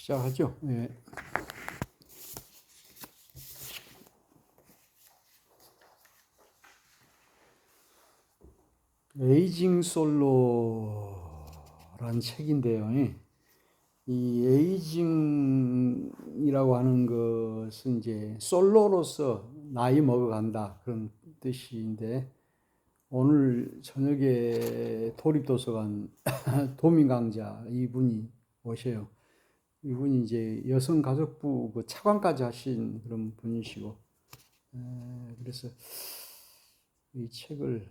시작하죠. 예. 에이징 솔로란 책인데요. 이 에이징이라고 하는 것은 이제 솔로로서 나이 먹어간다 그런 뜻인데, 오늘 저녁에 도립도서관 도민강자 이분이 오셔요. 이분이 이제 여성가족부 그 차관까지 하신 그런 분이시고, 그래서 이 책을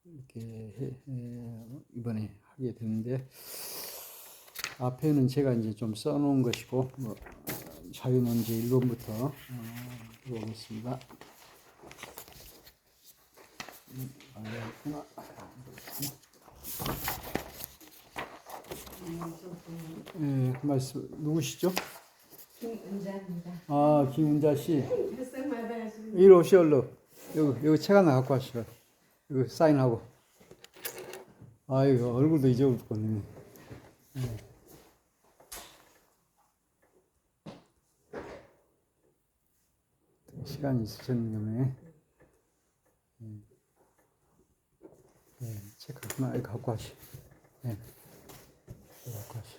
이렇게 이번에 하게 되는데, 앞에는 제가 이제 좀 써놓은 것이고, 자유논제 1번부터 읽어보겠습니다. 말씀 누구시죠? 김은자입니다. 아, 김은자 씨. 햇살마다 하시는. 이리 오시오, 얼른. 여기 책 하나 갖고 와시오. 여기 사인하고. 아이고, 얼굴도 잊어버렸네. 시간이 있으셨는데, 책 하나 갖고 와시오. 갖고 와시오.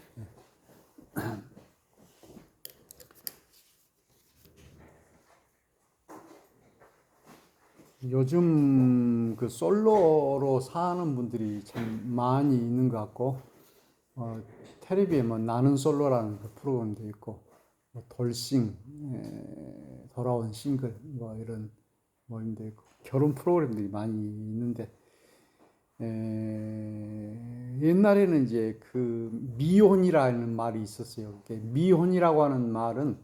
요즘 그 솔로로 사는 분들이 참 많이 있는 것 같고, 텔레비에 뭐 나는 솔로라는 그 프로그램도 있고, 뭐 돌싱, 돌아온 싱글, 뭐 이런 모임도 있고, 결혼 프로그램들이 많이 있는데, 옛날에는 이제 그 미혼이라는 말이 있었어요. 미혼이라고 하는 말은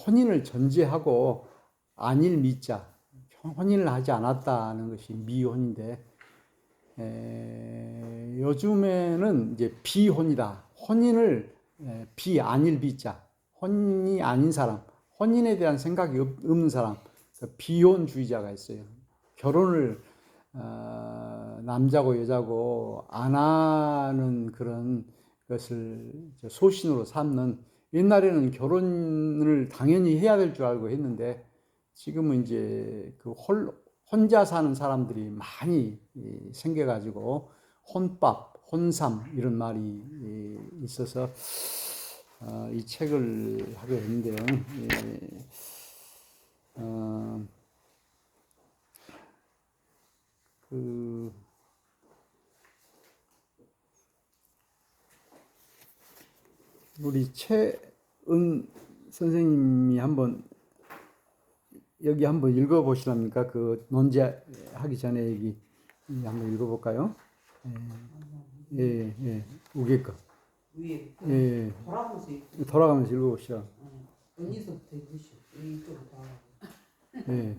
혼인을 전제하고 안일 미자, 혼인을 하지 않았다는 것이 미혼인데, 요즘에는 이제 비혼이다. 혼인을 비안일 비자, 혼인이 아닌 사람, 혼인에 대한 생각이 없는 사람, 그러니까 비혼주의자가 있어요. 결혼을 남자고 여자고 안 하는 그런 것을 소신으로 삼는, 옛날에는 결혼을 당연히 해야 될 줄 알고 했는데, 지금은 이제 그 혼자 사는 사람들이 많이 생겨가지고 혼밥, 혼삼 이런 말이 있어서 이 책을 하게 됐는데요. 우리 최은 선생님이 여기 한번 읽어보시랍니까? 그 논제하기 전에 여기 한번 읽어볼까요? 위에 거. 위에 돌아가면서 돌아가면서 읽어보시죠. 언니서부터 읽으시오. 이쪽으로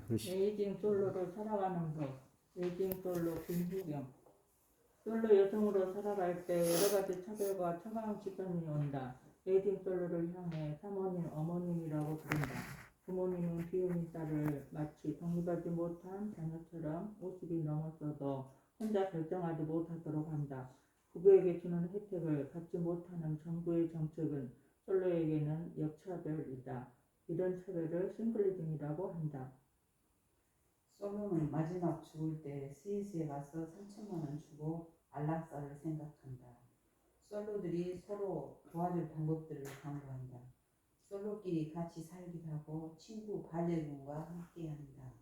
그러시죠. 에이징 솔로로 살아가는 법. 에이징 솔로 김희경. 솔로 여성으로 살아갈 때 여러 가지 차별과 처방 시선이 온다. 에이징 솔로를 향해 사모님, 어머님이라고 부른다. 부모님은 비혼인 딸을 마치 독립하지 못한 자녀처럼 50이 넘었어도 혼자 결정하지 못하도록 한다. 부부에게 주는 혜택을 받지 못하는 정부의 정책은 솔로에게는 역차별이다. 이런 차별을 싱글리즘이라고 한다. 솔로는 마지막 죽을 때 스위스에 가서 3천만 원 주고 안락사를 생각한다. 솔로들이 서로 도와줄 방법들을 강구한다. 솔로끼리 같이 살기도 하고 친구 반려견과 함께한다.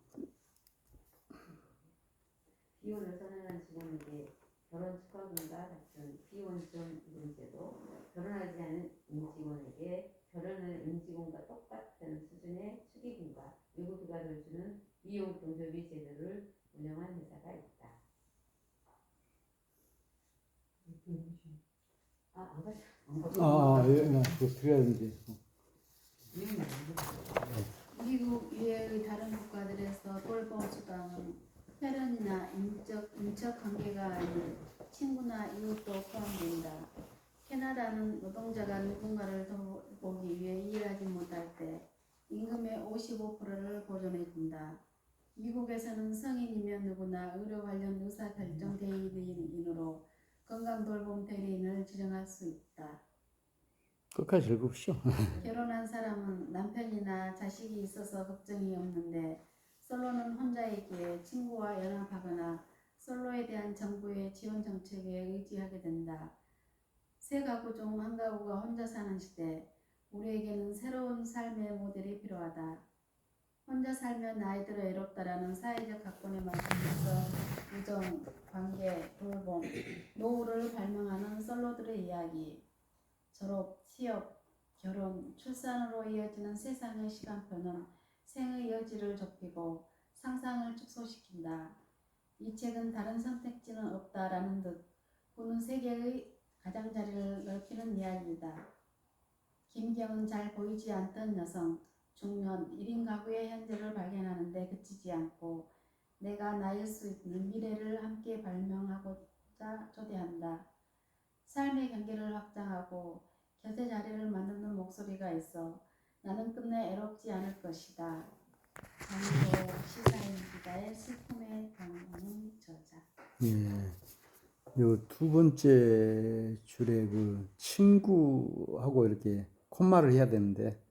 비혼을 선언한 직원에게 결혼 축하금과 같은 비혼전 문제도 결혼하지 않은 임직원에게 결혼한 임직원과 똑같은 수준의 축의금과 외국휴가를 주는 미용 경조비 제도를 운영한 회사가 있다. 그거 드려야 되는데. 미국 이외의 다른 국가들에서 돌봄 수당은 혈연이나 인적 관계가 아닌 친구나 이웃도 포함된다. 캐나다는 노동자가 누군가를 돌보기 위해 일하지 못할 때 임금의 55%를 보존해준다. 미국에서는 성인이면 누구나 의료 관련 의사결정 대리인으로 건강돌봄 대리인을 지정할 수 있다. 끝까지 읽읍시오. 결혼한 사람은 남편이나 자식이 있어서 걱정이 없는데 솔로는 혼자이기에 친구와 연합하거나 솔로에 대한 정부의 지원 정책에 의지하게 된다. 세 가구 중 한 가구가 혼자 사는 시대, 우리에게는 새로운 삶의 모델이 필요하다. 혼자 살면 나이 들어 외롭다라는 사회적 각본에 맞추면서 우정, 관계, 돌봄, 노후를 발명하는 솔로들의 이야기. 졸업, 취업, 결혼, 출산으로 이어지는 세상의 시간표는 생의 여지를 좁히고 상상을 축소시킨다. 이 책은 다른 선택지는 없다라는 듯 구는 세계의 가장자리를 넓히는 이야기이다. 김경은 잘 보이지 않던 여성, 중년, 1인 가구의 현재를 발견하는 데 그치지 않고 내가 나일 수 있는 미래를 함께 발명하고자 초대한다. 삶의 경계를 확장하고 곁에 자리를 만드는 목소리가 있어 나는 끝내 애롭지 않을 것이다. 장도 시사인 기자의 슬픔의 방문 저자. 예. 요 두 번째 줄에 그 친구하고 이렇게 콤마를 해야 되는데,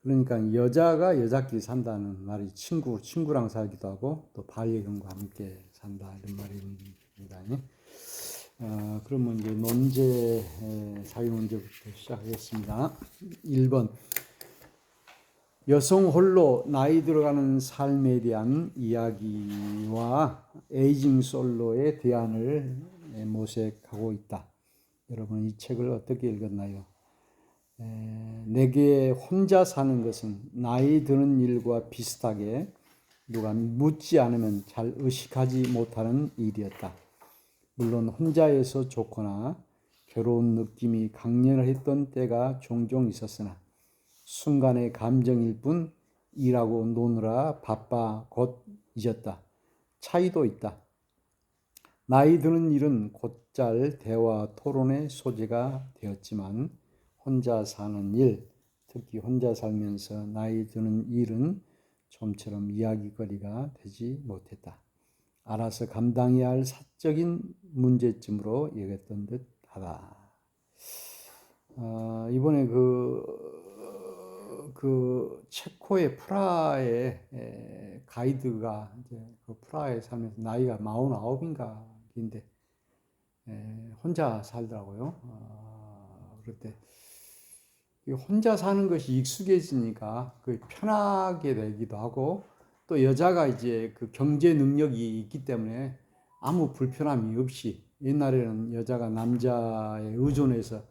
그러니까 여자가 여자끼리 산다는 말이 친구랑 살기도 하고 또 반려견과 함께 산다 이런 말입니다. 그러면 이제 논제, 사회 문제부터 시작하겠습니다. 1번. 여성 홀로 나이 들어가는 삶에 대한 이야기와 에이징 솔로의 대안을 모색하고 있다. 여러분 이 책을 어떻게 읽었나요? 내게 혼자 사는 것은 나이 드는 일과 비슷하게 누가 묻지 않으면 잘 의식하지 못하는 일이었다. 물론 혼자여서 좋거나 괴로운 느낌이 강렬했던 때가 종종 있었으나 순간의 감정일 뿐 일하고 노느라 바빠 곧 잊었다. 차이도 있다. 나이 드는 일은 곧잘 대화 토론의 소재가 되었지만 혼자 사는 일, 특히 혼자 살면서 나이 드는 일은 좀처럼 이야기거리가 되지 못했다. 알아서 감당해야 할 사적인 문제점으로 여겼던 듯하다. 이번에 그 체코의 프라하의 가이드가 이제 그 프라하에 살면서 나이가 49인가인데 혼자 살더라고요. 그럴 때 혼자 사는 것이 익숙해지니까 그 편하게 되기도 하고 또 여자가 이제 그 경제 능력이 있기 때문에 아무 불편함이 없이 옛날에는 여자가 남자에 의존해서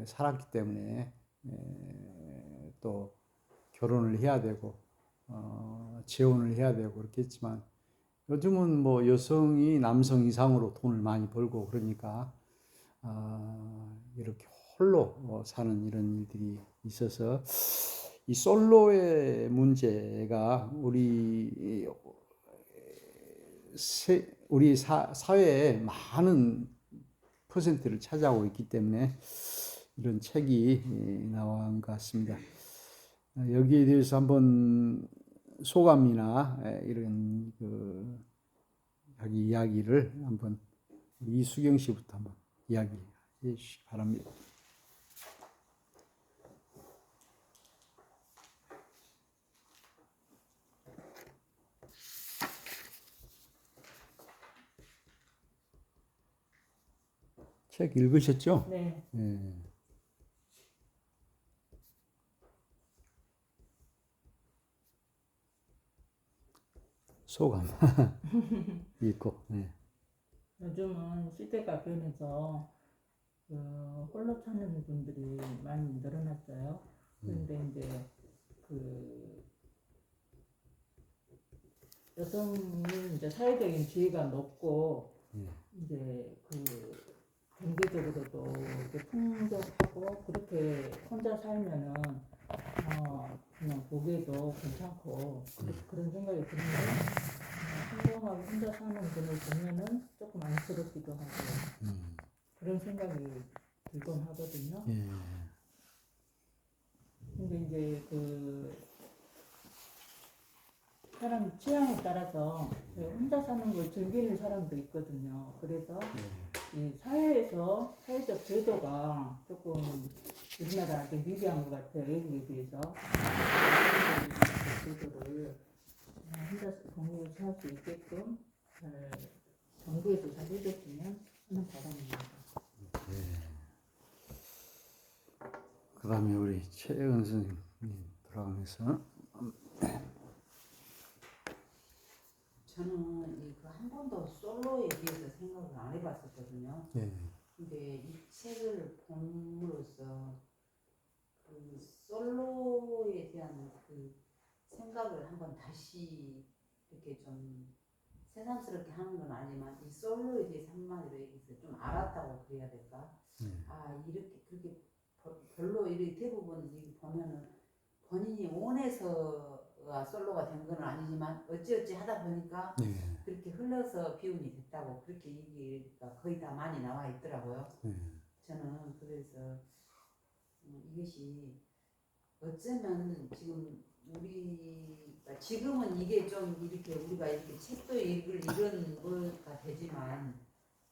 살았기 때문에 또 결혼을 해야 되고 재혼을 해야 되고 그렇겠지만 요즘은 뭐 여성이 남성 이상으로 돈을 많이 벌고 그러니까 이렇게 홀로 사는 이런 일들이 있어서 이 솔로의 문제가 우리 사회에 많은 퍼센트를 차지하고 있기 때문에 이런 책이 나온 것 같습니다. 여기에 대해서 한번 소감이나 이런 자기 이야기를 한번 이수경 씨부터 한번 이야기해 주시기 바랍니다. 책 읽으셨죠? 네. 소감 읽고. 요즘은 시대가 변해서 홀로 사는 분들이 많이 늘어났어요. 그런데 이제 그 여성은 이제 사회적인 지위가 높고 이제 그 경제적으로도 이렇게 풍족하고 그렇게 혼자 살면은 그냥 보기에도 괜찮고 그런 생각이 드는데 성공하고 혼자 사는 분을 보면은 조금 안쓰럽기도 하고 그런 생각이 들곤 하거든요. 근데 이제 그 사람 취향에 따라서 혼자 사는 걸 즐기는 사람도 있거든요. 그래서 이 사회에서 사회적 제도가 조금 우리나라한테 유리한 것 같아요. 외국에 비해서. 제도를 혼자서 독립을 할 수 있게끔 잘 정부에서 잘 해줬으면 하는 바람입니다. 그 다음에 우리 최은 선생님 돌아가면서 저는 그 한 번도 솔로에 대해서 생각을 안 해봤었거든요. 예. 근데 이 책을 봄으로써 그 솔로에 대한 그 생각을 한번 다시 이렇게 좀 새삼스럽게 하는 건 아니지만 이 솔로에 대해서 한마디로 얘기해서 좀 알았다고 그래야 될까? 아 이렇게 그렇게 별로 이렇게 대부분 이렇게 보면은 본인이 원해서가 솔로가 된 건 아니지만 어찌어찌 하다 보니까 예. 그렇게 흘러서 비운이 됐다고 그렇게 얘기가 거의 다 많이 나와 있더라고요. 예. 저는 그래서 이것이 어쩌면 지금 우리가 지금은 이게 좀 이렇게 우리가 이렇게 책도 읽을 이런 거가 되지만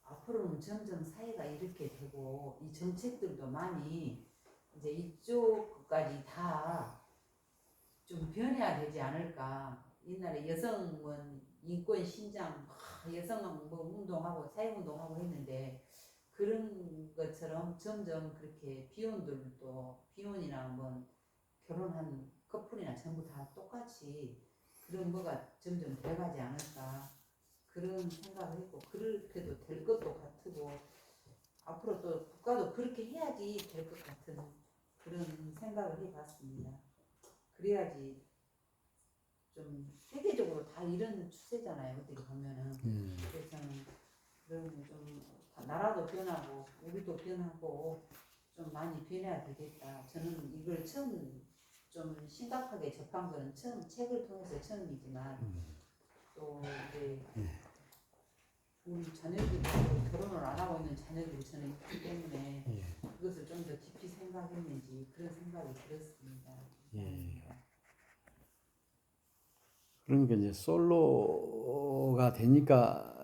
앞으로는 점점 사회가 이렇게 되고 이 정책들도 많이 이제 이쪽까지 다 좀 변해야 되지 않을까. 옛날에 여성은 인권 신장 여성은 뭐 운동하고 사회운동하고 했는데 그런 것처럼 점점 그렇게 비혼들도 비혼이나 뭐 결혼한 커플이나 전부 다 똑같이 그런 뭐가 점점 돼가지 않을까 그런 생각을 했고 그렇게도 될 것도 같고 앞으로 또 국가도 그렇게 해야지 될 것 같은 그런 생각을 해봤습니다. 그래야지 좀 세계적으로 다 이런 추세잖아요. 어떻게 보면은 그래서 저는 그런 좀 나라도 변하고 우리도 변하고 좀 많이 변해야 되겠다. 저는 이걸 처음 좀 심각하게 접한 거는 처음 책을 통해서 처음이지만 또 이제 우리 자녀들이 결혼을 안 하고 있는 자녀들이 저는 있기 때문에 그것을 좀 더 깊이 생각했는지 그런 생각이 들었습니다. 예. 그러니까 이제 솔로가 되니까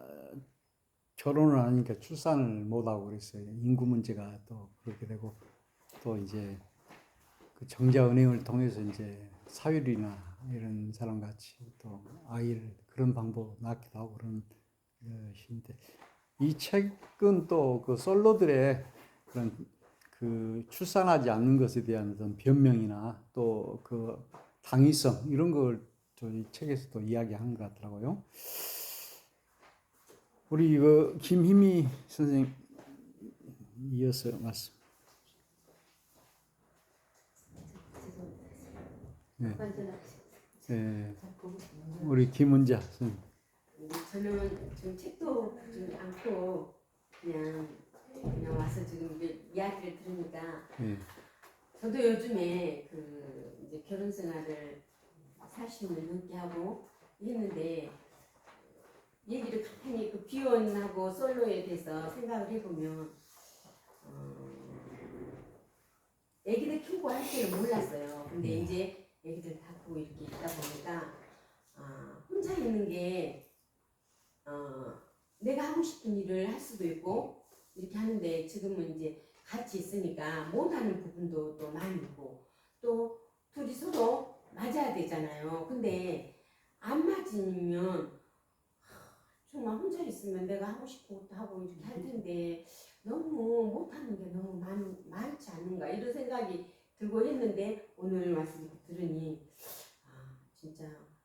결혼을 하니까 출산을 못 하고 그랬어요. 인구 문제가 또 그렇게 되고 또 이제 그 정자은행을 통해서 이제 사유리나 이런 사람 같이 또 아이를 그런 방법 낳기도 하고 그런 것인데 이 책은 또 그 솔로들의 그런 그 출산하지 않는 것에 대한 어떤 변명이나 또 그 당위성 이런 걸 이 책에서 또 이야기하는 것 같더라고요. 우리 이거 김희미 선생님 이어서 말씀. 네. 네. 우리 김은자 선생님. 저는 지금 책도 보지 않고 그냥 와서 지금 이제 이야기를 들으니까 네. 저도 요즘에 그 이제 결혼 생활을 40년 넘게 하고 했는데 얘기를 간단히 그 비혼하고 솔로에 대해서 생각을 해보면 애기들 키우고 할 때는 몰랐어요. 근데 이제 애기들 다 크고 이렇게 있다 보니까 혼자 있는 게 내가 하고 싶은 일을 할 수도 있고 이렇게 하는데 지금은 이제 같이 있으니까 못하는 부분도 또 많이 있고 또 둘이 서로 맞아야 되잖아요. 근데 안 맞으면 정말 혼자 있으면 내가 하고 싶은 것도 하고 이렇게 할 텐데 너무 못하는 게 너무 많지 않는가 이런 생각이 들고 했는데 오늘 말씀 들으니 진짜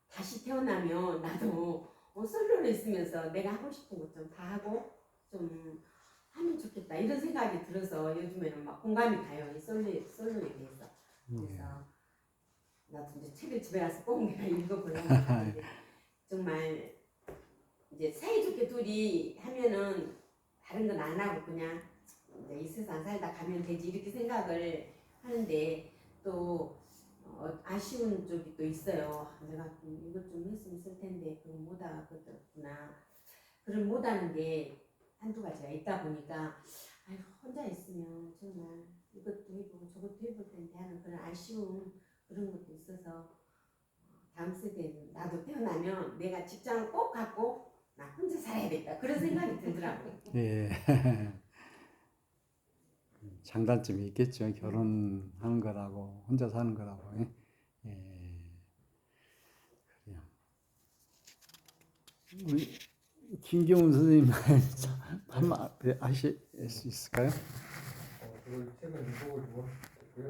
다시 태어나면 나도 솔로로 있으면서 내가 하고 싶은 것 좀 다 하고 좀 하면 좋겠다 이런 생각이 들어서 요즘에는 막 공감이 가요. 이 솔로에 대해서. 그래서 나도 이제 책을 집에 가서 꼭 내가 읽어보려고 하는데 정말 이제 사이좋게 둘이 하면은 다른 건 안 하고 그냥 이제 이 세상 살다 가면 되지 이렇게 생각을 하는데 또 아쉬운 쪽이 또 있어요. 내가 이것 좀 했으면 쓸 텐데 그거 못하겠구나. 그걸 못하는 게 한두 가지가 있다 보니까 아유 혼자 있으면 정말 이것도 해보고 저것도 해볼 텐데 하는 그런 아쉬움 그런 것도 있어서 다음 세대는 나도 태어나면 내가 직장을 꼭 갖고 나 혼자 살아야겠다 그런 생각이 들더라고요. 예. 장단점이 있겠죠. 결혼하는 거라고 혼자 사는 거라고. 예. 예. 그래요. 우리 김경훈 선생님 한말 하실 수 있을까요? 그 책은 읽어보지 못했고요.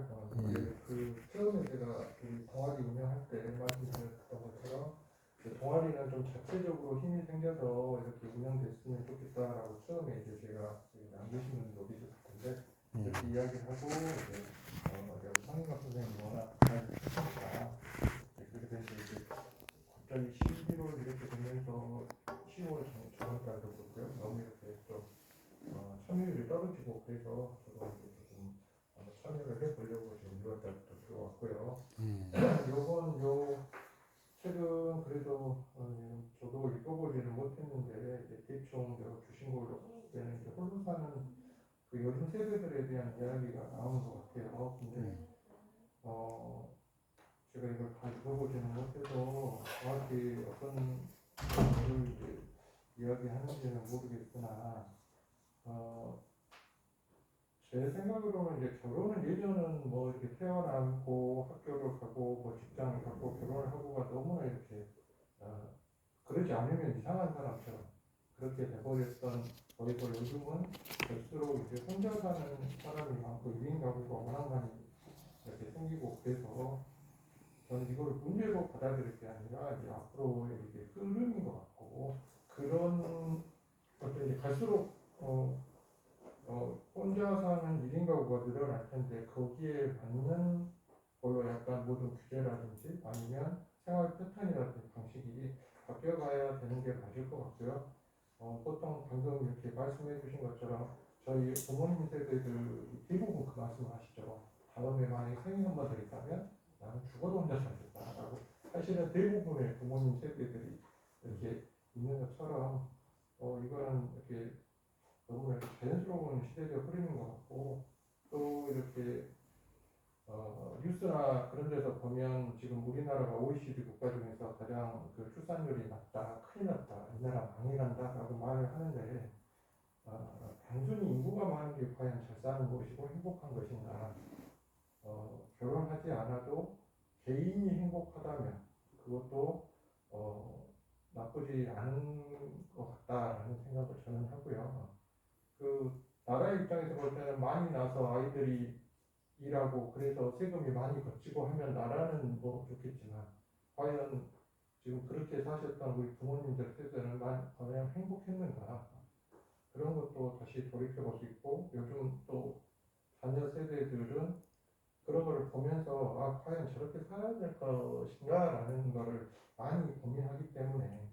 그 처음에 제가 그 동아리 운영할 때 말씀드렸던 것처럼 그 동아리는 좀 자체적으로 힘이 생겨서 이렇게 운영됐으면 좋겠다라고 처음에 이제 제가 남기시는 분도 계실 텐데 이렇게 이야기를 하고 이제 여기 성인과 선생님이 워낙 잘 하시니까 그렇게 돼서 이제 갑자기 11월 이렇게 되면서 10월 정원까지도 그렇고요. 너무 이렇게 좀 참여율이 떨어지고 그래서 저도 이제 조금 참여를 해보려고 지금 6월달부터 들어왔고요. 요번 요 책은 그래도 저도 읽어보지는 못했는데 이제 대충 내가 주신 걸로 되는 이제 홀로 사는 그 요즘 세대들에 대한 이야기가 나오는 것 같아요. 근데 제가 이걸 다 읽어보지는 못해서 정확히 어떤 걸 이제 이야기하는지는 모르겠으나 제 생각으로는 이제 결혼은 예전은 뭐 이렇게 태어나고 학교를 가고 뭐 직장을 갖고 결혼을 하고가 너무나 이렇게 그러지 않으면 이상한 사람처럼 그렇게 돼버렸던 거이고 요즘은 갈수록 이제 혼자 사는 사람이 많고 1인 가구가 워낙 많이 이렇게 생기고 그래서 저는 이걸 문제로 받아들일 게 아니라 이제 앞으로의 이게 흐름인 것 같고 그런 어떤 이제 갈수록 혼자 사는 1인 가구가 늘어날 텐데 거기에 맞는 걸로 약간 모든 규제라든지 아니면 생활 패턴이라든지 방식이 바뀌어가야 되는 게 맞을 것 같고요. 보통 방금 이렇게 말씀해 주신 것처럼 저희 부모님 세대들 대부분 그 말씀을 하시죠. 다음에 만약에 생일 한번더 있다면 나는 죽어도 혼자 살겠다라고 사실은 대부분의 부모님 세대들이 이렇게 있는 것처럼 이거는 이렇게 너무 이렇게 자연스러운 시대적 흐름인 것 같고 또 이렇게 뉴스나 그런 데서 보면 지금 우리나라가 OECD 국가 중에서 가장 그 출산율이 낮다, 큰일 났다, 이 나라 망해간다라고 말을 하는데 단순히 인구가 많은 게 과연 잘 사는 것이고 행복한 것인가? 결혼하지 않아도 개인이 행복하다면 그것도 나쁘지 않은 것 같다라는 생각을 저는 하고요. 그 나라 입장에서 볼 때는 많이 나서 아이들이 일하고 그래서 세금이 많이 걷히고 하면 나라는 뭐 좋겠지만 과연 지금 그렇게 사셨던 우리 부모님들 세대는 과연 행복했는가 그런 것도 다시 돌이켜볼 수 있고 요즘 또 자녀 세대들은 그런 거를 보면서 과연 저렇게 살아야 될 것인가라는 거를 많이 고민하기 때문에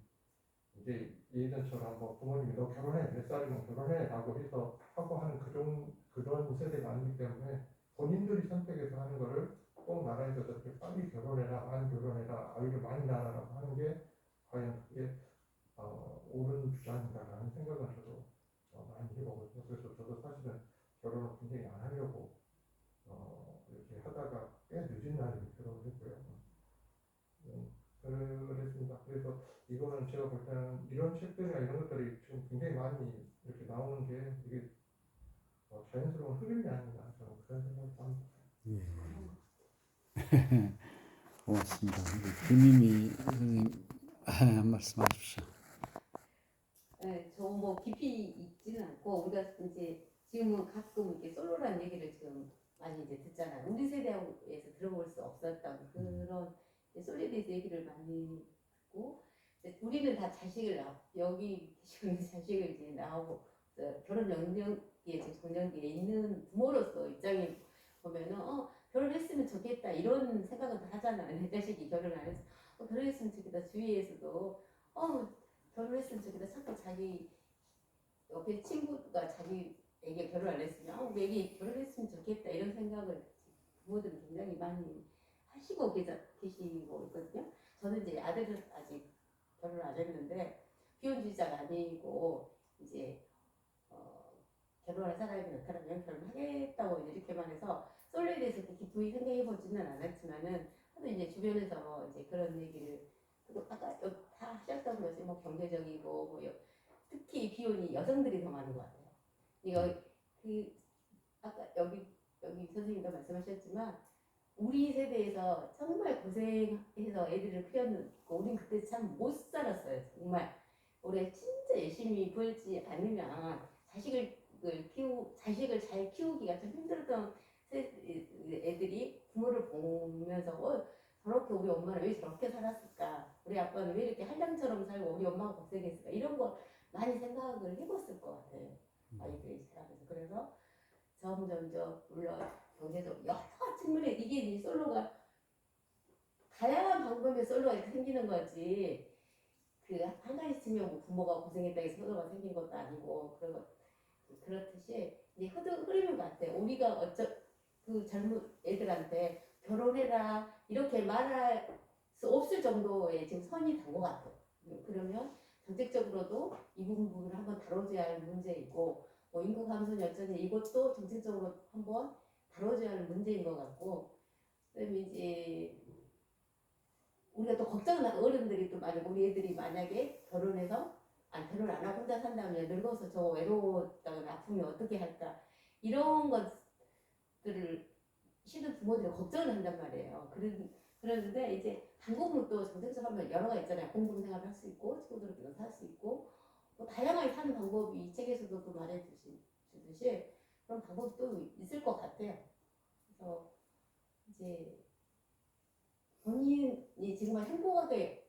이제 예전처럼 뭐 부모님이 너 결혼해 몇 살이면 결혼해 라고 해서 하고 하는 그런 세대가 아니기 때문에 본인들이 선택해서 하는 거를 꼭 나라에서 저렇게 빨리 결혼해라 많이 결혼해라 아이를 많이 낳아라라고 하는 게 과연 그게 옳은 주장인가라는 생각은 저도 많이 해보거든요. 그래서 저도 사실은 결혼을 굉장히 안 하려고 이렇게 하다가 꽤 늦은 나이에 결혼을 했고요. 그랬습니다. 그래서 이거는 제가 볼 때는 이런 책들이나 이런 것들이 지금 굉장히 많이 이렇게 나오는 게 이게 자연스러운 흐름이 아닌가 저는 그런 생각을 합니다. 예. 고맙습니다. 김미미 선생님 한 말씀 하십시오. 네, 저 뭐 깊이 있지는 않고 우리가 이제 지금은 가끔 이렇게 솔로라는 얘기를 지금 많이 이제 듣잖아요. 우리 세대에서 들어볼 수 없었던 그런 솔로에 대해서 얘기를 많이 듣고 우리는 다 자식을 여기 계시고 있는 자식을 이제 나오고 결혼 연령기에 지금 정년기에 있는 부모로서 입장에 보면은 결혼했으면 좋겠다 이런 생각은 다 하잖아요. 내 자식이 결혼 안 해서 결혼했으면 좋겠다 주위에서도 결혼했으면 좋겠다 자꾸 자기 옆에 친구가 자기에게 결혼 안 했으면 우리 애기 결혼했으면 좋겠다 이런 생각을 부모들은 굉장히 많이 하시고 계시고 있거든요. 저는 이제 아들은 아직 결혼 안 했는데 비혼주의자가 아니고 이제 결혼할 사람이 나타나면 결혼하겠다고 이렇게만 해서 솔로에 대해서 깊이 생각해 보지는 않았지만은 하도 이제 주변에서 이제 그런 얘기를 그리고 아까 다 하셨던 것이 뭐 경제적이고 특히 비혼이 여성들이 더 많은 것 같아요. 이거 그 아까 여기 선생님도 말씀하셨지만 우리 세대에서 정말 고생해서 애들을 키웠고 우린 그때 참 못 살았어요. 정말 올해 진짜 열심히 벌지 않으면 자식을 잘 키우기가 좀 힘들었던 애들이 부모를 보면서 저렇게 우리 엄마는 왜 저렇게 살았을까? 우리 아빠는 왜 이렇게 한량처럼 살고 우리 엄마가 고생했을까? 이런 거 많이 생각을 해봤을 것 같아요. 아이들이 자라면서. 그래서 점점 물론 경제적 여러 측면에 이게 이 솔로가 다양한 방법의 솔로가 이렇게 생기는 거지. 그 한 가지 측면 뭐 부모가 고생했다 해서 솔로가 생긴 것도 아니고 그렇듯이 이제 흐름인 것 같아요. 우리가 그 젊은 애들한테 결혼해라 이렇게 말할 수 없을 정도의 지금 선이 단 것 같아요. 그러면 정책적으로도 이 부분을 한번 다뤄줘야 할 문제이고 인구 감소 여전히 이것도 정책적으로 한번 다뤄줘야 할 문제인 것 같고 그다음에 이제 우리가 또 걱정은 하고 어른들이 또 만약 우리 애들이 만약에 결혼 안 하고 혼자 산다면 늙어서 저 외로웠다거나 아프면 어떻게 할까 이런 것들을 실은 부모들이 걱정을 한단 말이에요. 그런데 이제 한국은 또 정책적으로 하면 여러 가지 있잖아요. 공동생활을 할 수 있고 친구들끼리 살 수 있고 뭐 다양하게 사는 방법이 이 책에서도 또 말해주듯이 그런 방법이 또 있을 것 같아요. 그래서 이제 본인이 정말 행복하게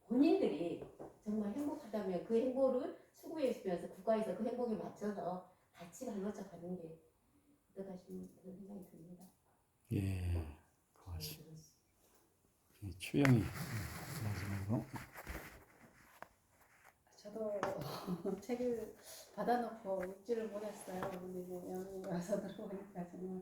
본인들이 정말 행복하다면 그 행복을 추구해 주면서 국가에서 그 행복에 맞춰서 같이 발맞춰 가는 게 어떨까 싶은 그런 생각이 듭니다. 예, 고맙습니다. 추영이 마지막으로. 저도 책을 받아놓고 읽지를 못했어요. 근데 이제 여기 와서 들어보니까 정말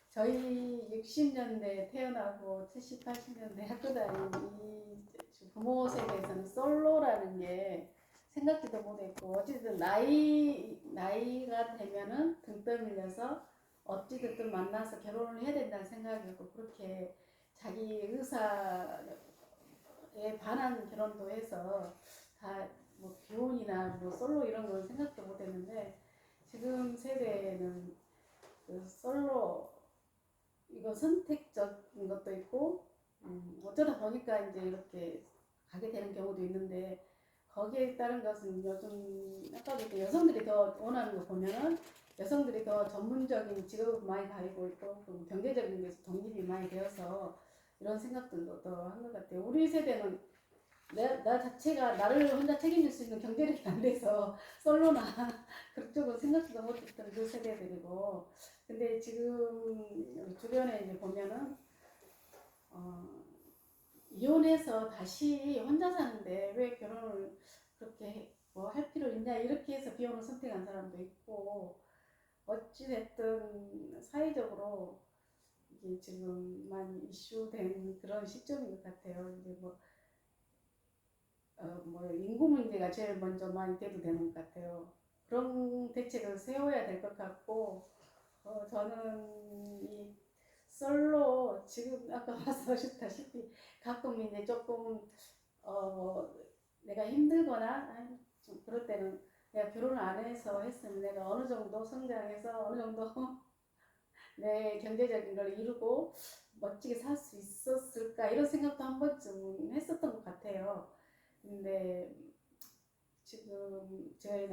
저희 60년대 태어나고 70, 80년대 학교 다니는 이 부모 세대에서는 솔로라는 게 생각지도 못했고 어쨌든 나이가 되면은 등 떠밀려서 어찌됐든 만나서 결혼을 해야 된다는 생각이었고 그렇게 자기 의사에 반한 결혼도 해서 다 뭐 비혼이나 뭐 솔로 이런 건 생각도 못했는데 지금 세대는 그 솔로 이거 선택적인 것도 있고 어쩌다 보니까 이제 이렇게 가게 되는 경우도 있는데 거기에 따른 것은 요즘 아까도 여성들이 더 원하는 거 보면은 여성들이 더 전문적인 직업을 많이 가지고 있고 경제적인 데서 독립이 많이 되어서 이런 생각들도 더 한 것 같아요. 우리 세대는 나 자체가 나를 혼자 책임질 수 있는 경제력이 안 돼서 솔로나 그쪽으로 생각도 못했던 그 세대들이고 근데 지금 주변에 이제 보면은 이혼해서 다시 혼자 사는데 왜 결혼을 그렇게 뭐 할 필요 있냐 이렇게 해서 비혼을 선택한 사람도 있고 어찌됐든 사회적으로 이게 지금 많이 이슈된 그런 시점인 것 같아요. 이제 뭐 인구 문제가 제일 먼저 많이 대두되는 것 같아요. 그런 대책을 세워야 될 것 같고 저는 이 솔로 지금 아까 말씀하셨다시피 가끔 이제 조금 내가 힘들거나 좀 그럴 때는 내가 결혼을 안 해서 했으면 내가 어느 정도 성장해서 어느 정도 내 경제적인 걸 이루고 멋지게 살 수 있었을까 이런 생각도 한 번쯤 했었던 것 같아요. 근데 지금 저희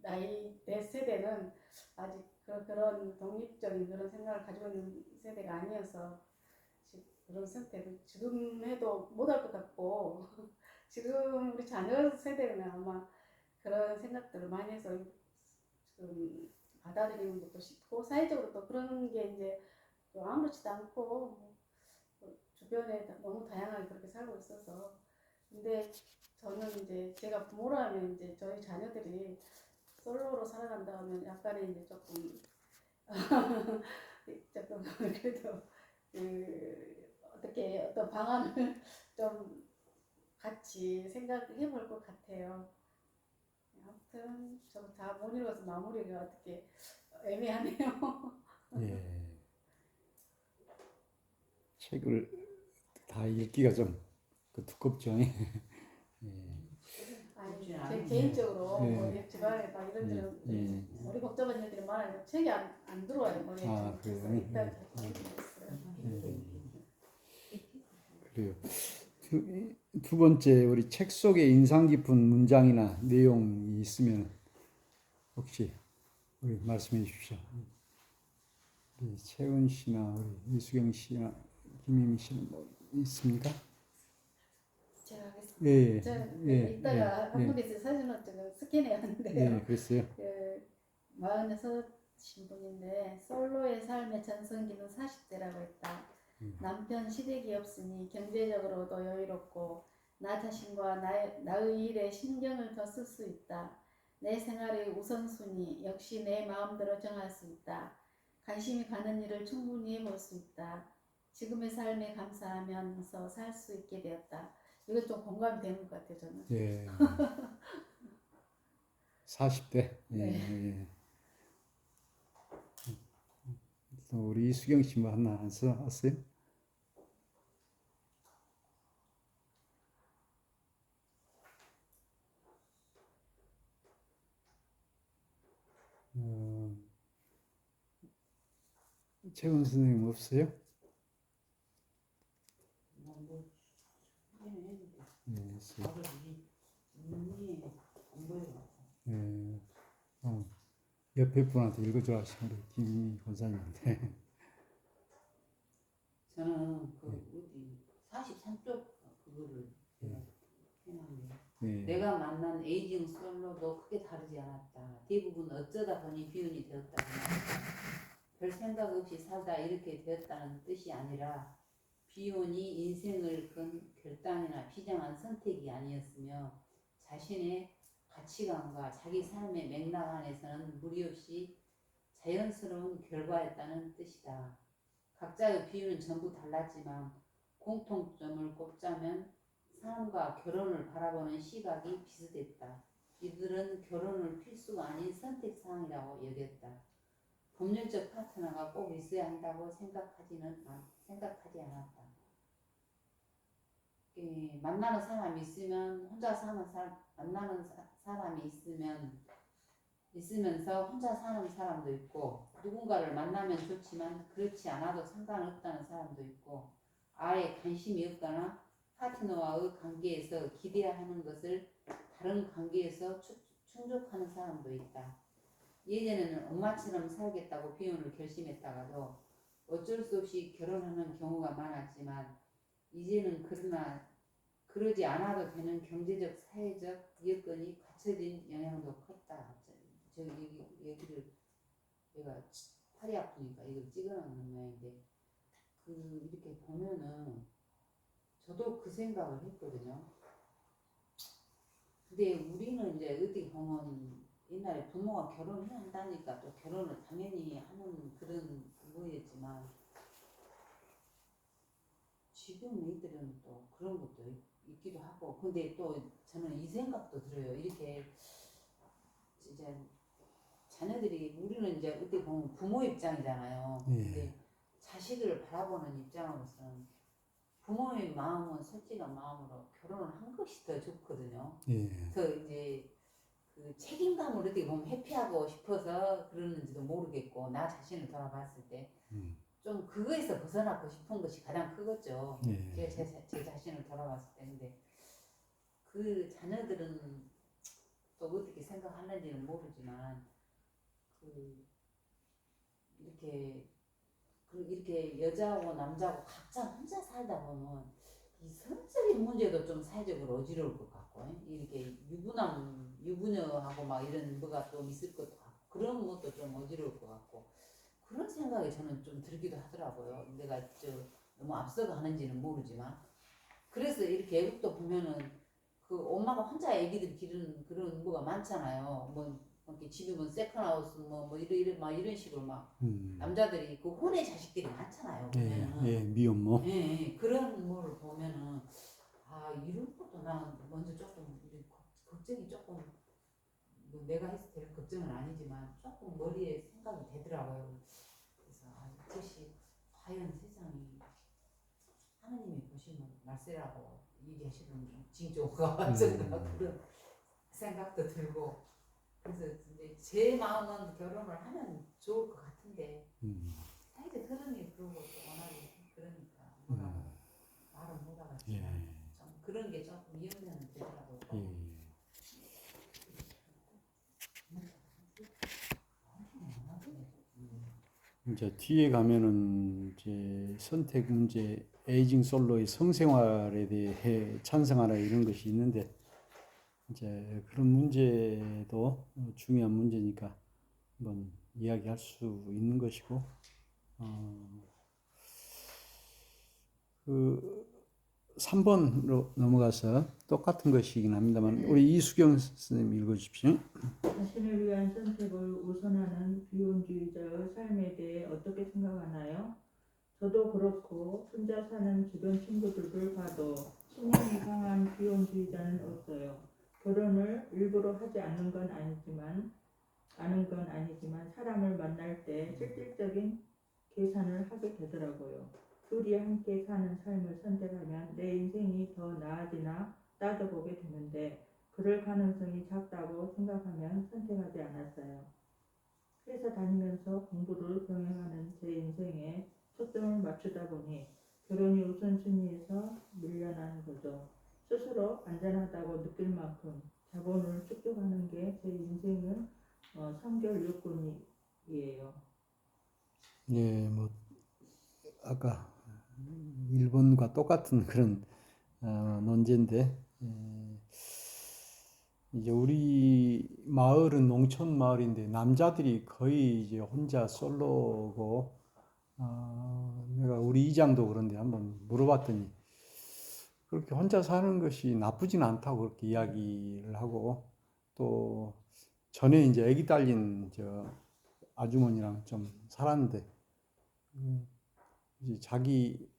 나이대 세대는 아직 그런 독립적인 그런 생각을 가지고 있는 세대가 아니어서 그런 선택을 지금 해도 못할 것 같고 지금 우리 자녀 세대는 아마 그런 생각들을 많이 해서 지금 받아들이는 것도 쉽고 사회적으로 또 그런 게 이제 또 아무렇지도 않고 주변에 너무 다양하게 그렇게 살고 있어서 근데 저는 이제 제가 부모라면 이제 저희 자녀들이 솔로로 살아간다 하면 약간의 이제 조금 그래도 어떻게 어떤 방안을 좀 같이 생각해 볼 것 같아요. 아무튼 저 다 못 읽어서 마무리가 어떻게 애매하네요. 예. 책을 다 읽기가 좀 그 두껍죠. 예. 아니 그렇지 제 않은데. 개인적으로 네. 뭐 집안에 막 이런저런 예. 머리 복잡한 일들이 많아요. 책이 안 들어와요 머리에. 아, 그래서 그래요? 이따 예. 있어요. 그래요. 두 번째, 우리 책 속에 인상 깊은 문장이나 내용이 있으면 혹시 우리 말씀해 주십시오. 우리 채은 씨나 우리 이수경 씨나 김희미 씨는 뭐 있습니까? 제가 하겠습니다. 예, 저는 예, 이따가 예, 한국에서 사진을 좀 스캔해 왔는데요. 예, 그랬어요. 그 46신 분인데 솔로의 삶의 전성기는 40대라고 했다. 남편 시댁이 없으니 경제적으로도 여유롭고 나 자신과 나의 일에 신경을 더 쓸 수 있다. 내 생활의 우선순위 역시 내 마음대로 정할 수 있다. 관심이 가는 일을 충분히 해볼 수 있다. 지금의 삶에 감사하면서 살 수 있게 되었다. 이거 좀 공감이 되는 것 같아요 저는. 예. 40대. 예, 네. 예. 또 우리 이수경 씨 뭐 하나 안 써왔어요? 최은 선생님 없어요? 뭐 했는데 예, 있어요. 아버지 눈이 안 보여. 예. 옆에 분한테 읽어줘 하신 우리 김희 권사님인데. 저는 그 어디 43쪽 그거를 제가 해놨네요. 예. 내가 만난 에이징 솔로도 크게 다르지 않았다. 대부분 어쩌다 보니 비운이 되었다. 별 생각 없이 살다 이렇게 되었다는 뜻이 아니라 비운이 인생을 건 결단이나 비장한 선택이 아니었으며 자신의 가치관과 자기 삶의 맥락 안에서는 무리 없이 자연스러운 결과였다는 뜻이다. 각자의 비유는 전부 달랐지만 공통점을 꼽자면 삶과 결혼을 바라보는 시각이 비슷했다. 이들은 결혼을 필수가 아닌 선택사항이라고 여겼다. 법률적 파트너가 꼭 있어야 한다고 생각하지 않았다. 만나는 사람이 있으면 혼자 사는 만나는 사람이 있으면서 혼자 사는 사람도 있고 누군가를 만나면 좋지만 그렇지 않아도 상관없다는 사람도 있고 아예 관심이 없거나 파트너와의 관계에서 기대야 하는 것을 다른 관계에서 충족하는 사람도 있다. 예전에는 엄마처럼 살겠다고 비혼을 결심했다가도 어쩔 수 없이 결혼하는 경우가 많았지만 이제는 그러지 않아도 되는 경제적, 사회적 여건이 갖춰진 영향도 컸다. 저 얘기를 내가 팔이 아프니까 이걸 찍어놓는 모양인데 이렇게 보면은 저도 그 생각을 했거든요. 근데 우리는 이제 어떻게 보면 옛날에 부모가 결혼해야 한다니까 또 결혼을 당연히 하는 그런 거였지만 지금 애들은 또 그런 것도 있기도 하고 근데 또 저는 이 생각도 들어요. 이렇게 이제 자녀들이 우리는 이제 어떻게 보면 부모 입장이잖아요. 근데 자식을 바라보는 입장으로서는 부모의 마음은 솔직한 마음으로 결혼을 한 것이 더 좋거든요. 예. 더 이제 그 책임감을 어떻게 보면 회피하고 싶어서 그러는지도 모르겠고 나 자신을 돌아봤을 때 좀 그거에서 벗어나고 싶은 것이 가장 크겠죠. 예. 제 자신을 돌아봤을 때 근데 그 자녀들은 또 어떻게 생각하는지는 모르지만 이렇게 여자하고 남자하고 각자 혼자 살다 보면 이 성적인 문제도 좀 사회적으로 어지러울 것 같고 이렇게 유부녀하고 막 이런 뭐가 좀 있을 것 같고 그런 것도 좀 어지러울 것 같고 그런 생각이 저는 좀 들기도 하더라고요. 내가 너무 앞서가는지는 모르지만 그래서 이렇게 애국도 보면은 그 엄마가 혼자 애기들 기르는 그런 뭐가 많잖아요. 뭐 이렇게 집이면 세컨하우스 뭐 이런 식으로 막 남자들이 그 혼의 자식들이 많잖아요. 보면은 예, 미혼모. 예, 그런 거를 보면은 이런 것도 난 먼저 조금 걱정이 조금 뭐 내가 해서 될 걱정은 아니지만 조금 머리에 생각이 되더라고요. 그래서 이것이 과연 세상이 하나님이 보시는 말세라고 얘기하시는 징조가 어쩐가 그런 생각도 들고 그래서 이제 제 마음은 결혼을 하면 좋을 것 같은데 사이즈 흐름이 그러고 또 워낙에 그러니까 뭐라고 말은 못하겠지만 예. 좀 그런 게 조금 위험은 되더라고요. 예. 이제 뒤에 가면은 이제 선택 문제, 에이징 솔로의 성생활에 대해 찬성하라 이런 것이 있는데 이제 그런 문제도 중요한 문제니까 한번 이야기할 수 있는 것이고 그 3번으로 넘어가서 똑같은 것이긴 합니다만 우리 이수경 선생님 읽어주십시오. 자신을 위한 선택을 우선하는 비혼주의자의 삶에 대해 어떻게 생각하나요? 저도 그렇고 혼자 사는 주변 친구들을 봐도 신념이 강한 비혼주의자는 없어요. 결혼을 일부러 하지 않는 건 아니지만 사람을 만날 때 실질적인 계산을 하게 되더라고요. 둘이 함께 사는 삶을 선택하면 내 인생이 더 나아지나 따져보게 되는데 그럴 가능성이 작다고 생각하면 선택하지 않았어요. 회사 다니면서 공부를 병행하는 제 인생에 초점을 맞추다 보니 결혼이 우선순위에서 밀려나는 거죠. 스스로 안전하다고 느낄 만큼 자본을 축적하는 게 제 인생은 성결 요건이에요. 예, 뭐 아까 1번과 똑같은 그런 논제인데 이제 우리 마을은 농촌 마을인데 남자들이 거의 이제 혼자 솔로고 내가 우리 이장도 그런데 한번 물어봤더니 그렇게 혼자 사는 것이 나쁘진 않다고 그렇게 이야기를 하고 또 전에 이제 아기 딸린 저 아주머니랑 좀 살았는데 이제 자기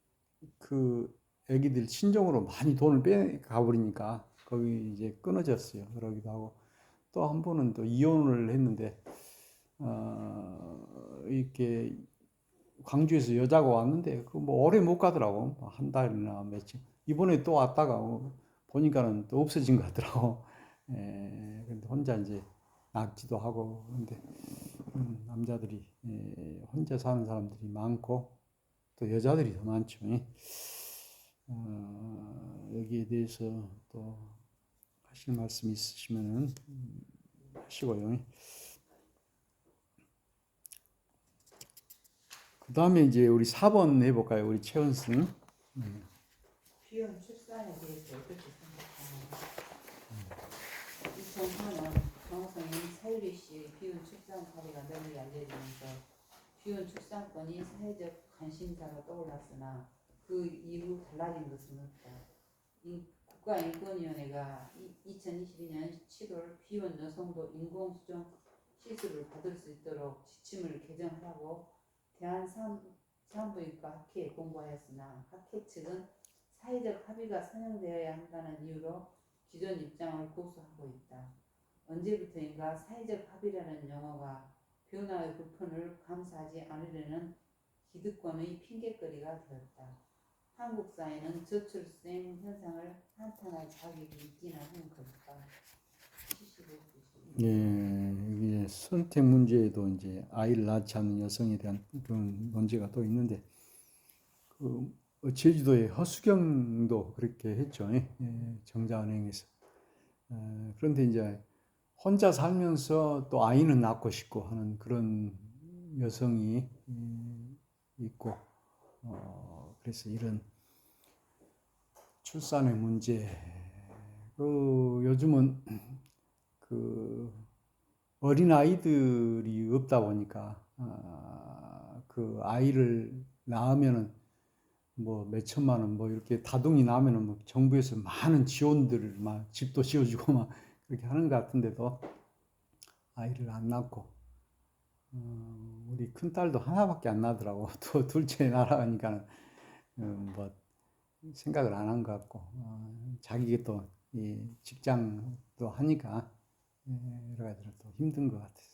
그 아기들 친정으로 많이 돈을 빼가 버리니까 거기 이제 끊어졌어요. 그러기도 하고 또 한 번은 또 이혼을 했는데 이렇게 광주에서 여자가 왔는데 그 뭐 오래 못 가더라고. 한 달이나 며칠. 이번에 또 왔다가 보니까는 또 없어진 것 같더라고. 근데 혼자 이제 낫기도 하고 근데 남자들이 혼자 사는 사람들이 많고 또 여자들이 더 많죠. 여기에 대해서 또 하실 말씀 있으시면은 하시고요. 그 다음에 이제 우리 4번 해볼까요? 우리 채원 선생님. 비혼 출산에 대해서 어떻게 생각하나요? 2004년 정성인 사유리 씨 비혼 출산 사례가 널리 알려지면서 비혼 출산권이 사회적 관심사로 떠올랐으나 그 이후 달라진 것은 없다. 이 국가인권위원회가 2022년 7월 비혼 여성도 인공수정 시술을 받을 수 있도록 지침을 개정하라고 대한산부인과 학회에 공고하였으나 학회 측은 사회적 합의가 선정되어야 한다는 이유로 기존 입장을 고수하고 있다. 언제부터인가 사회적 합의라는 용어가 변화의 불편을 감수하지 않으려는 기득권의 핑계거리가 되었다. 한국 사회는 저출생 현상을 한탄할 자격이 있기는 한 걸까? 75페이지. 예, 이게 선택 문제에도 이제 아이를 낳지 않는 여성에 대한 그런 문제가 또 있는데 그 제주도의 허수경도 그렇게 했죠. 정자은행에서. 그런데 이제 혼자 살면서 또 아이는 낳고 싶고 하는 그런 여성이 있고 그래서 이런 출산의 문제 요즘은 그 어린 아이들이 없다 보니까 그 아이를 낳으면은 뭐 몇천만 원 뭐 이렇게 다둥이 낳으면은 뭐 정부에서 많은 지원들을 막 집도 지어주고 막 그렇게 하는 것 같은데도 아이를 안 낳고 우리 큰 딸도 하나밖에 안 나더라고. 또 둘째 날아가니까 뭐 생각을 안 한 것 같고 자기가 또 직장도 하니까 여러 가지로 또 힘든 것 같아서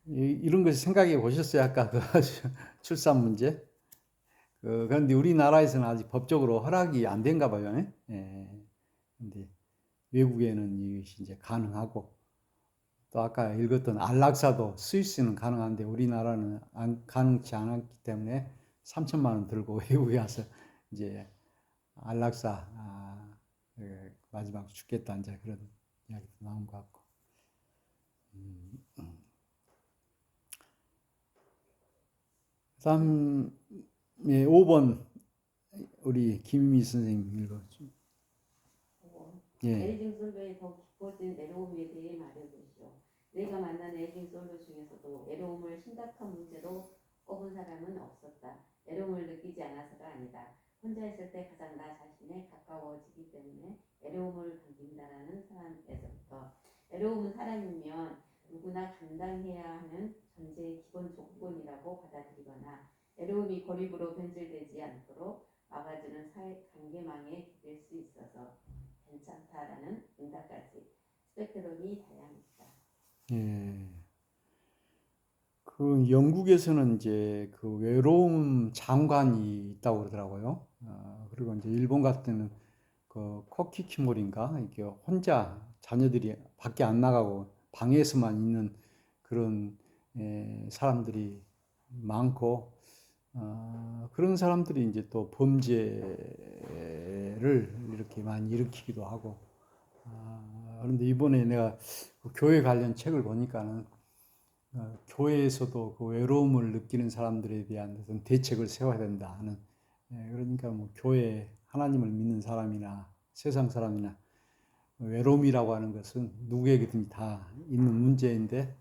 이런 것을 생각해 보셨어요? 아까 그 출산 문제? 그런데 우리나라에서는 아직 법적으로 허락이 안 된가 봐요. 예. 근데 외국에는 이것이 이제 가능하고, 또 아까 읽었던 안락사도 스위스는 가능한데 우리나라는 가능치 않았기 때문에 3천만 원 들고 외국에 와서 이제 안락사 마지막 죽겠다 이제 그런 이야기도 나온 것 같고. 그다음에 5번 우리 김미 선생님 읽어줘. 예. 에이징 솔로의 더 깊어진 외로움에 대해 말해보시오. 내가 만난 에이징 솔로 중에서도 외로움을 심각한 문제로 꼽은 사람은 없었다. 외로움을 느끼지 않아서가 아니다. 혼자 있을 때 가장 나 자신에 가까워지기 때문에 외로움을 견딘다라는 사람에서부터, 외로움은 사람이면 누구나 감당해야 하는 전제의 기본 조건이라고 받아들이거나 외로움이 고립으로 변질되지 않도록 막아주는 사회 관계망에 기댈 수 있어서 괜찮다라는 응답까지 스펙트럼이 다양합니다. 예. 그 영국에서는 이제 그 외로움 장관이 있다고 그러더라고요. 그리고 이제 일본 같은 때는 그 코키키모리인가 이게 혼자 자녀들이 밖에 안 나가고 방에서만 있는 그런 사람들이 많고, 그런 사람들이 이제 또 범죄를 이렇게 많이 일으키기도 하고. 그런데 이번에 내가 그 교회 관련 책을 보니까는 교회에서도 그 외로움을 느끼는 사람들에 대한 어떤 대책을 세워야 된다 하는, 그러니까 뭐 교회 하나님을 믿는 사람이나 세상 사람이나 외로움이라고 하는 것은 누구에게든 다 있는 문제인데,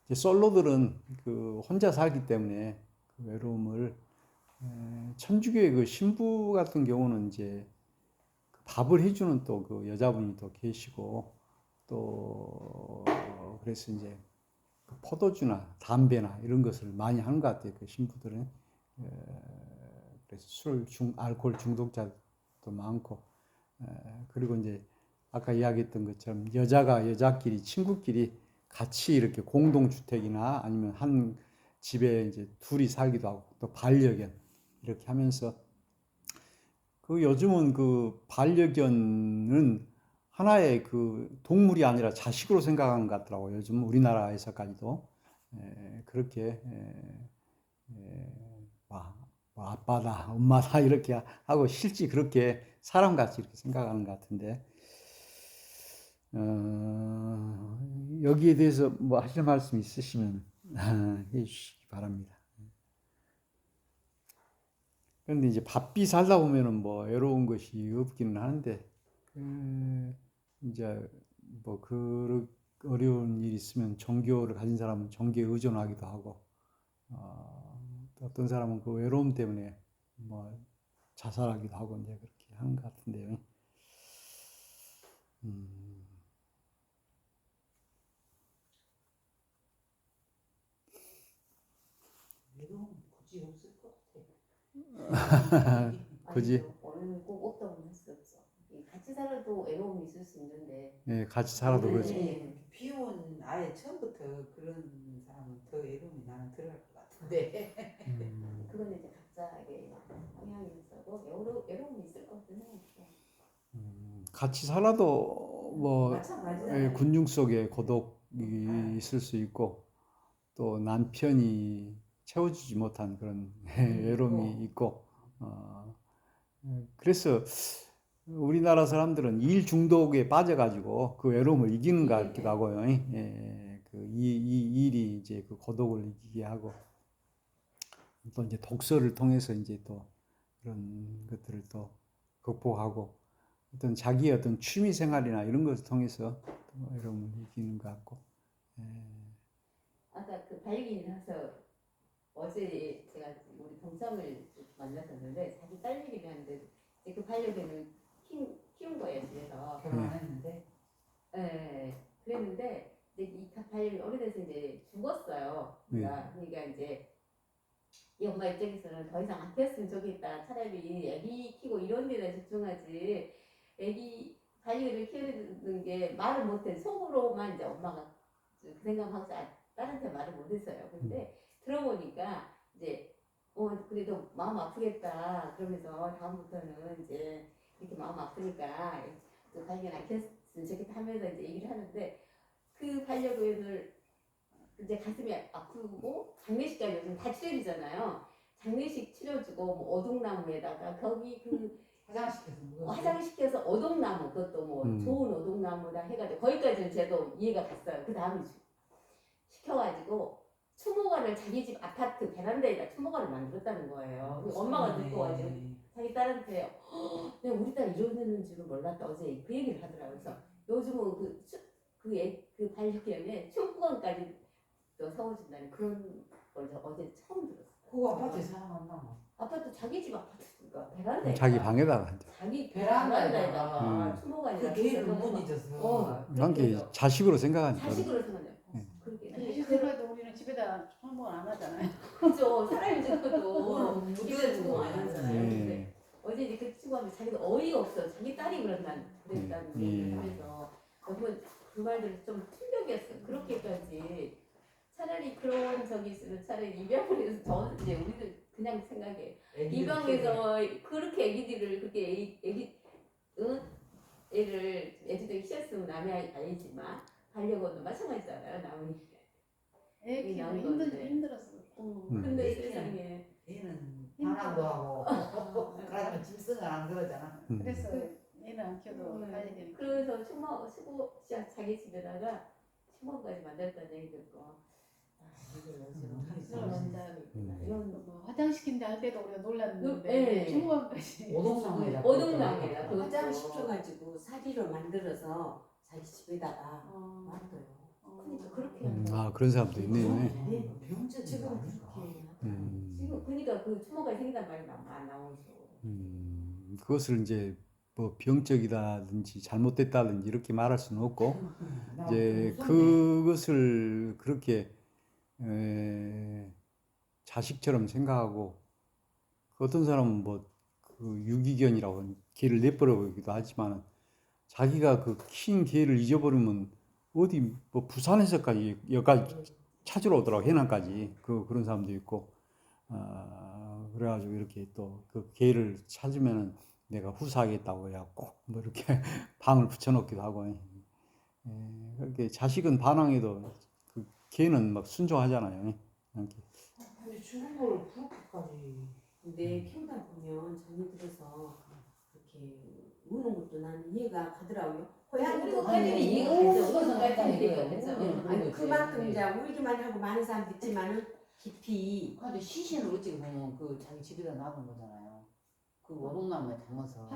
이제 솔로들은 그 혼자 살기 때문에 그 외로움을, 천주교의 그 신부 같은 경우는 이제 밥을 해주는 또 그 여자분이 또 계시고, 또 그래서 이제 포도주나 담배나 이런 것을 많이 하는 것 같아요. 그 신부들은. 그래서 알코올 중독자도 많고, 그리고 이제 아까 이야기했던 것처럼 여자가 여자끼리 친구끼리 같이 이렇게 공동주택이나 아니면 한 집에 이제 둘이 살기도 하고, 또 반려견 이렇게 하면서, 그 요즘은 그 반려견은 하나의 그 동물이 아니라 자식으로 생각하는 것 같더라고요. 요즘 우리나라에서까지도 그렇게 뭐 아빠다, 엄마다 이렇게 하고 실제 그렇게 사람같이 이렇게 생각하는 것 같은데, 여기에 대해서 뭐 하실 말씀 있으시면 해주시기 바랍니다. 그런데 이제 바삐 살다 보면은 뭐 외로운 것이 없기는 하는데, 이제 뭐 그 어려운 일이 있으면 종교를 가진 사람은 종교에 의존하기도 하고, 또 어떤 사람은 그 외로움 때문에 뭐 자살하기도 하고 이제 그렇게 하는 것 같은데요. 외로움 굳이 없을 것 같아. 그지? 오늘 꼭 없다고 할 수 없어. 같이 살아도 외로움이 있을 수 있는데. 예, 같이 살아도 그렇지. 비혼 아예 처음부터 그런 사람은 더 외로움이 나는 들어갈 것 같은데. 그건 이제 각자의 성향이 있어도 외로움이 있을 것 같은 생각이죠. 같이 살아도 뭐 마찬가지잖아요. 군중 속에 고독이 있을 수 있고, 또 남편이 채워주지 못한 그런 외로움이 있고, 그래서 우리나라 사람들은 일 중독에 빠져가지고 그 외로움을 이기는 것 같기도 하고요. 이 일이 이제 그 고독을 이기게 하고, 또 이제 독서를 통해서 이제 또 그런 것들을 또 극복하고, 어떤 자기의 어떤 취미 생활이나 이런 것을 통해서 또 외로움을 이기는 것 같고. 아까 그 발견이라서 어제 제가 우리 동생을 만났었는데 자기 딸 얘기를 하는데 이제 그 반려견을 키운 거예요 집에서. 결혼 안 했는데. 네. 그랬는데 이제 이 반려견이 오래돼서 이제 죽었어요. 그러니까 이제 이 엄마 입장에서는 더 이상 안 키웠으면 좋겠다. 차라리 애기 키고 이런 데다 집중하지. 애기 반려견을 키우는 게 말을 못해. 속으로만 이제 엄마가 그 생각하고 딸한테 말을 못했어요. 근데 들어보니까 이제 그래도 마음 아프겠다. 그러면서 다음부터는 이제 이렇게 마음 아프니까 또 발견 안 켰으면 좋겠다 하면서 이제 얘기를 하는데 그 반려견을 이제 가슴이 아프고 장례식까지 요즘 다 치료해주잖아요. 장례식 치료주고 뭐 오동나무에다가 거기 그 화장시켜서 오동나무 그것도 뭐 좋은 오동나무다 해가지고 거기까지는 저도 이해가 갔어요. 그 다음에 시켜가지고 추모관을 자기 집 아파트 베란다에다 추모관을 만들었다는 거예요. 그 엄마가 듣고 와가지고 자기 딸한테 내가 우리 딸 이러는 줄은 몰랐다 어제 그 얘기를 하더라고요. 그래서 요즘은 그 반려견에 추모관까지 또 세워준다는 그런 걸 저 어제 처음 들었어요. 그거 아파트에 살아났나? 아파트 자기 집 아파트니까 베란다에 자기 방에다가 이제. 자기 베란다에다가 추모관이라 그 개를 못 잊었어. 그게 자식으로 생각하니까. 자식으로 생각해요. 그렇게 그래도 우리는 집에다 홍보 안 하잖아요. 그죠. 사람이 죽어도 무대에 추모 안 하잖아요. 예. 근데 어제 이제 그 친구하면 자기도 어이가 없어. 자기 딸이 그랬다는 얘기를 하면서 너무 그 말들이 좀 충격이었어요. 그렇게까지 차라리 그런 적이 있으면 차라리 입양을 해서 저 이제 우리들 그냥 생각해. 입양해서 그렇게 애기들을 그렇게 애들이 키웠으면 남이 아니지만 반려견도 마찬가지잖아요. 남이 애 키우기 나온 힘들었어. 근데 세상에 얘는 반항도 하고 그러면 짐승은 안 그러잖아. 그래서 애는 안 키워도 빨리 되니까. 그래서 자기 집에다가 추모까지 만들었다는 얘기 듣고 이런 뭐 화장시킨다 할 때도 우리가 놀랐는데 네. 중국까지 오동나무에다. 오동나무에다 그것도. 화장시켜가지고 사리로 만들어서 자기 집에다가 놔둬요. 그러니까 그렇게 하는 거야. 아 그런 사람도 있네요. 병원에 지금 아닌가? 그렇게 음. 지금 그러니까 그 추모가 생긴단 말이 안 나오죠. 그것을 이제 뭐 병적이다든지 잘못됐다든지 이렇게 말할 수는 없고 이제 그것을 그렇게 자식처럼 생각하고 어떤 사람은 뭐 그 유기견이라고 개를 내버려 보기도 하지만 자기가 그 킨 개를 잊어버리면 어디 뭐 부산에서까지 여기까지 찾으러 오더라고 해남까지 그런 사람도 있고 그래가지고 이렇게 또 그 개를 찾으면은 내가 후사하겠다고 해갖고 뭐 이렇게 방을 붙여놓기도 하고 그렇게 자식은 반항해도 그 개는 막 순종하잖아요. 이렇게. 근데 죽은 걸 그렇게까지. 근데 키우다 보면 전이 들어서 그렇게 우는 것도 나는 이해가 가더라고요. 고양이도 애들이 이해가 가죠. 그것은 애들이 이해가 되죠. 아니 그만큼 이제 울기만 하고 많은 사람도 있지만은 깊이 근데 시신을 어찌 보면 그 자기 집에다 놔둔 거잖아요. 그 오동나무에 담아서.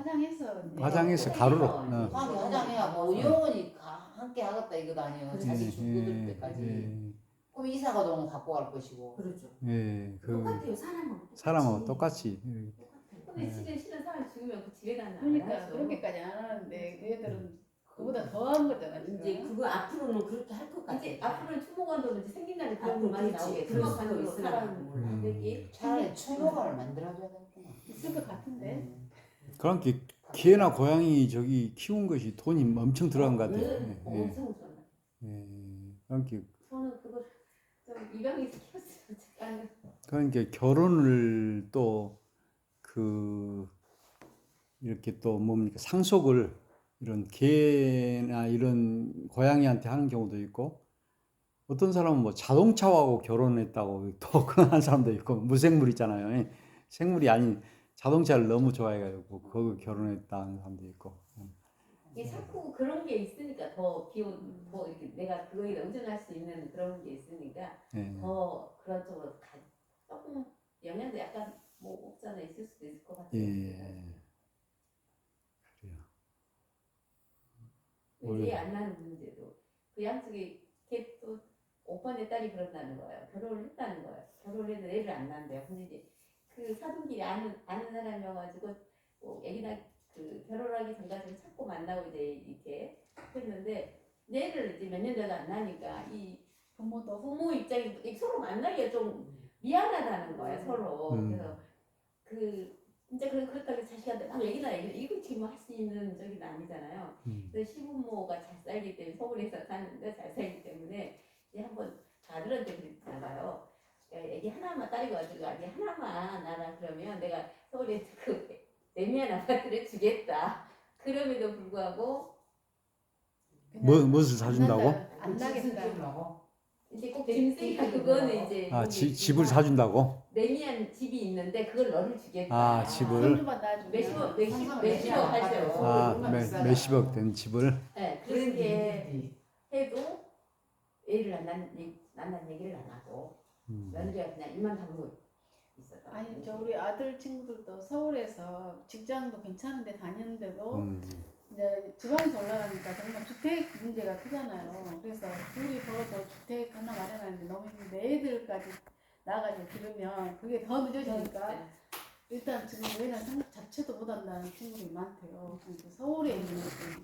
화장해서 가루로. 화장해야 뭐 영원히 함께 하겠다 이것도 아니에요. 자기 죽을 때까지. 그럼 이사가 너무 갖고 갈 것이고. 그러죠. 예, 똑같아요. 사람하고 사람하고 똑같이. 근데 실은 사람 죽으면 그 집에 가는 그러니까 그렇게까지 안 하는데 얘들은 그보다 더한 거잖아. 지금. 이제 그거 앞으로는 그렇게 할 것 같아요. 이제 앞으로는 추모관도 이제 생긴다는 그런 앞으로 말이 그렇지. 나오게 그럴 수도 추모관으로 있으나 사람 몰라. 만들기 차라리 추모관을 만들어줘야 되겠구나. 있을 것 같은데. 그러니까 개나 고양이 저기 키운 것이 돈이 엄청 들어간 것 같아요. 엄청 좋아. 그러니까 저는 그거 좀 입양해서 키웠으면 좋겠어요. 그러니까 결혼을 또 이렇게 또 뭡니까 상속을 이런 개나 이런 고양이한테 하는 경우도 있고 어떤 사람은 뭐 자동차하고 결혼했다고 또 그런 사람도 있고 무생물 있잖아요. 생물이 아닌 자동차를 너무 좋아해가지고 거기 결혼했다는 사람도 있고. 이게 자꾸 그런 게 있으니까 더 비용 뭐 이렇게 내가 그거에 의존할 수 있는 그런 게 있으니까 더 그런 쪽으로 조금 영향도 약간 뭐 없잖아 있을 수도 있을 것 같아요. 그래요. 이해 안 나는 문제도 그 양쪽에 걔또 오빠네 딸이 그런다는 거예요. 결혼을 했다는 거예요. 결혼을 해도 애를 안 낳는데요. 근데 이제 그 사돈끼리 아는 사람이어가지고 뭐 애기나 그 결혼하기 전까지 찾고 만나고 이제 이렇게 했는데 애를 이제 몇 년 돼도 안 나니까 이 부모 입장이 서로 만나기가 좀 미안하다는 거예요. 서로. 그래서 진짜 그렇다고 자식한테 막 얘기나 이거 지금 할 수 있는 적이 아니잖아요. 그래서 시부모가 잘 살기 때문에 서울에서 사는데 잘 살기 때문에 이제 한번 아들한테 그랬잖아요. 애기 하나만 딸이 가지고 애기 하나만 나라 그러면 내가 서울에 그 레미안 아파트를 주겠다. 그럼에도 불구하고 무엇을 사준다고? 안 나겠다. 이제 꼭 짐승이가 그거는 이제 아, 모르겠지만 집을 사준다고? 레미안 집이 있는데 그걸 너를 주겠다. 아, 집을? 손주만 놔주면 몇십억 하죠. 아, 몇십억 된 집을? 네, 그렇게 해도 애를 낳는 얘기를 안 하고 며느리가 그냥 입만 다물고 있었다. 아니 저 우리 아들 친구들도 서울에서 직장도 괜찮은데 다니는데도 이제 지방에서 올라가니까 정말 주택 문제가 크잖아요. 그래서 둘이 벌어서 주택 하나 마련하는데 너무 힘든데 애들까지 나가지고 들으면 그게 더 늦어지니까 일단 지금 왜냐면 생각 자체도 못한다는 친구들이 많대요. 그러니까 서울에 있는 것들